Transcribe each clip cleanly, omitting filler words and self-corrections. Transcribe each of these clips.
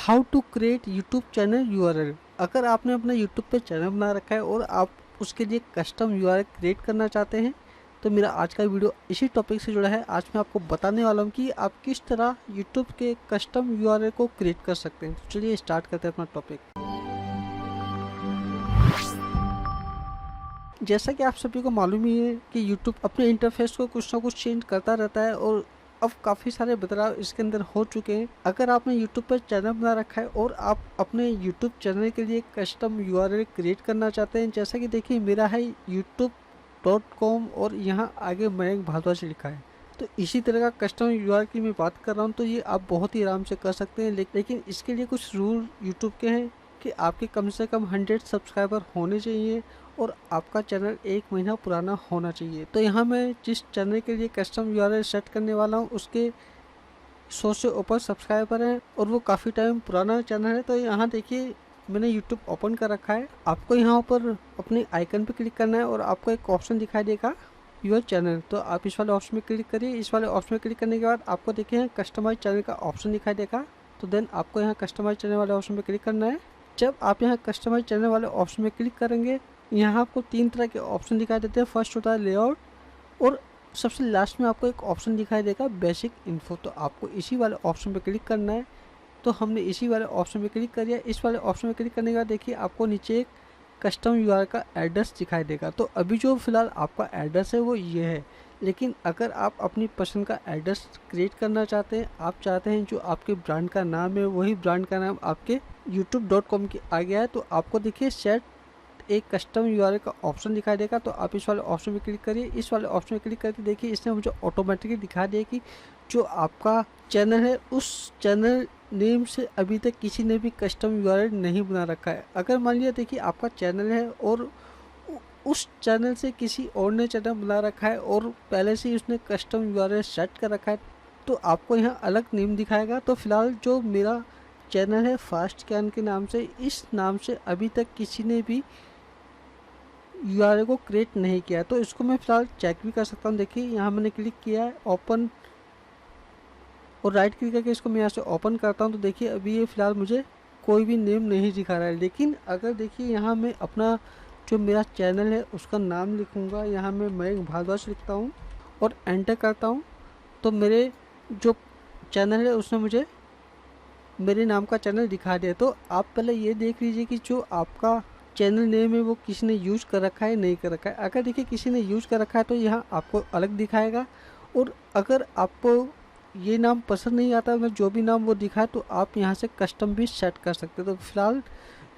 How to create YouTube channel URL. अगर आपने अपना यूट्यूब पे चैनल बना रखा है और आप उसके लिए कस्टम यूआरएल क्रिएट करना चाहते हैं तो मेरा आज का वीडियो इसी टॉपिक से जुड़ा है। आज मैं आपको बताने वाला हूँ कि आप किस तरह यूट्यूब के कस्टम यूआरएल को क्रिएट कर सकते हैं। तो चलिए स्टार्ट करते हैं अपना टॉपिक। जैसा कि आप सभी को मालूम ही है कि यूट्यूब अपने इंटरफेस को कुछ ना कुछ चेंज करता रहता है और अब काफ़ी सारे बदलाव इसके अंदर हो चुके हैं। अगर आपने यूट्यूब पर चैनल बना रखा है और आप अपने यूट्यूब चैनल के लिए कस्टम यूआरएल क्रिएट करना चाहते हैं, जैसा कि देखिए मेरा है youtube.com और यहाँ आगे मयंक भारद्वाज लिखा है। तो इसी तरह का कस्टम यूआरएल की मैं बात कर रहा हूँ, तो ये आप बहुत ही आराम से कर सकते हैं। लेकिन इसके लिए कुछ रूल यूट्यूब के हैं कि आपके कम से कम 100 सब्सक्राइबर होने चाहिए और आपका चैनल 1 महीना पुराना होना चाहिए। तो यहाँ मैं जिस चैनल के लिए कस्टम यूआरएल सेट करने वाला हूँ उसके 100 से ऊपर सब्सक्राइबर हैं और वो काफ़ी टाइम पुराना चैनल है। तो यहाँ देखिए मैंने यूट्यूब ओपन कर रखा है। आपको यहाँ पर अपने आइकन पर क्लिक करना है और आपको एक ऑप्शन दिखाई देगा यूर चैनल। तो आप इस वाले ऑप्शन में क्लिक करिए। इस वाले ऑप्शन में क्लिक करने के बाद आपको देखिए कस्टमाइज चैनल का ऑप्शन दिखाई देगा। तो देन आपको यहाँ कस्टमाइज चैनल वाले ऑप्शन में क्लिक करना है। जब आप यहाँ कस्टमाइज चैनल वाले ऑप्शन में क्लिक करेंगे, यहाँ आपको 3 तरह के ऑप्शन दिखाई देते हैं। फर्स्ट होता है लेआउट और सबसे लास्ट में आपको एक ऑप्शन दिखाई देगा बेसिक इन्फो। तो आपको इसी वाले ऑप्शन पे क्लिक करना है। तो हमने इसी वाले ऑप्शन पे क्लिक कर दिया। इस वाले ऑप्शन पे क्लिक करने के बाद देखिए आपको नीचे एक कस्टम यूआरएल का एड्रेस दिखाई देगा। तो अभी जो फिलहाल आपका एड्रेस है वो ये है, लेकिन अगर आप अपनी पसंद का एड्रेस क्रिएट करना चाहते हैं, आप चाहते हैं जो आपके ब्रांड का नाम है वही ब्रांड का नाम आपके youtube.com के आ गया है, तो आपको देखिए सेट एक कस्टम यूआरएल का ऑप्शन दिखाई देगा। तो आप इस वाले ऑप्शन में क्लिक करिए। इस वाले ऑप्शन में क्लिक करके देखिए इसने मुझे ऑटोमेटिकली दिखा दिया कि जो आपका चैनल है उस चैनल नेम से अभी तक किसी ने भी कस्टम यूआरएल नहीं बना रखा है। अगर मान लिया देखिए आपका चैनल है और उस चैनल से किसी और ने चैनल बना रखा है और पहले से ही उसने कस्टम यूआरएल सेट कर रखा है, तो आपको यहाँ अलग नेम दिखाएगा। तो फिलहाल जो मेरा चैनल है फास्ट कैन के नाम से, इस नाम से अभी तक किसी ने भी यूआरएल को क्रिएट नहीं किया। तो इसको मैं फिलहाल चेक भी कर सकता हूँ। देखिए यहाँ मैंने क्लिक किया है ओपन और राइट क्लिक करके इसको मैं यहाँ से ओपन करता हूँ। तो देखिए अभी ये फिलहाल मुझे कोई भी नेम नहीं दिखा रहा है। लेकिन अगर देखिए यहाँ मैं अपना जो मेरा चैनल है उसका नाम लिखूँगा, यहाँ मैं मयंक भारद्वाज लिखता हूँ और एंटर करता हूँ, तो मेरे जो चैनल है उसने मुझे मेरे नाम का चैनल दिखा दिया। तो आप पहले ये देख लीजिए कि जो आपका चैनल नेम है वो किसी ने यूज कर रखा है नहीं कर रखा है। अगर देखिए किसी ने यूज कर रखा है तो यहाँ आपको अलग दिखाएगा, और अगर आपको ये नाम पसंद नहीं आता मैं जो भी नाम वो दिखाए तो आप यहाँ से कस्टम भी सेट कर सकते हो। तो फिलहाल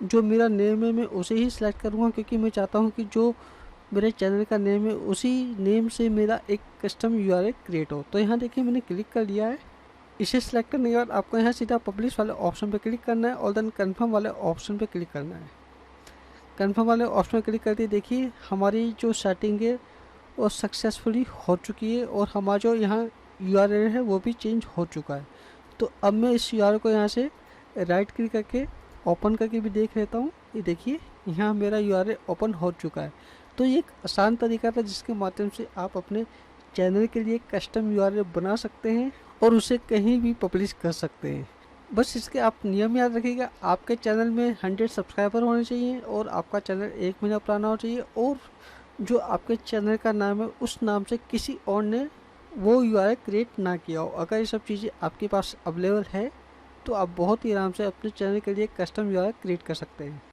जो मेरा नेम है मैं उसे ही सिलेक्ट करूँगा, क्योंकि मैं चाहता हूँ कि जो मेरे चैनल का नेम है उसी नेम से मेरा एक कस्टम यूआरएल क्रिएट हो। तो यहाँ देखिए मैंने क्लिक कर लिया है। इसे सिलेक्ट करने के बाद आपको यहाँ सीधा पब्लिश वाले ऑप्शन पे क्लिक करना है और देन कन्फर्म वाले ऑप्शन पे क्लिक करना है। कन्फर्म वाले ऑप्शन पे क्लिक करते देखिए हमारी जो सेटिंग है वो सक्सेसफुली हो चुकी है और हमारा जो यहाँ यूआरएल है वो भी चेंज हो चुका है। तो अब मैं इस यूआरएल को यहाँ से राइट क्लिक करके ओपन करके भी देख लेता हूँ। ये देखिए यहाँ मेरा यूआरएल ओपन हो चुका है। तो ये एक आसान तरीका था जिसके माध्यम से आप अपने चैनल के लिए कस्टम यूआरएल बना सकते हैं और उसे कहीं भी पब्लिश कर सकते हैं। बस इसके आप नियम याद रखिएगा, आपके चैनल में 100 सब्सक्राइबर होने चाहिए और आपका चैनल 1 महीना पुराना होना चाहिए और जो आपके चैनल का नाम है उस नाम से किसी और ने वो यूआरएल क्रिएट ना किया हो। अगर ये सब चीज़ें आपके पास अवेलेबल है तो आप बहुत ही आराम से अपने चैनल के लिए कस्टम यूआरएल क्रिएट कर सकते हैं।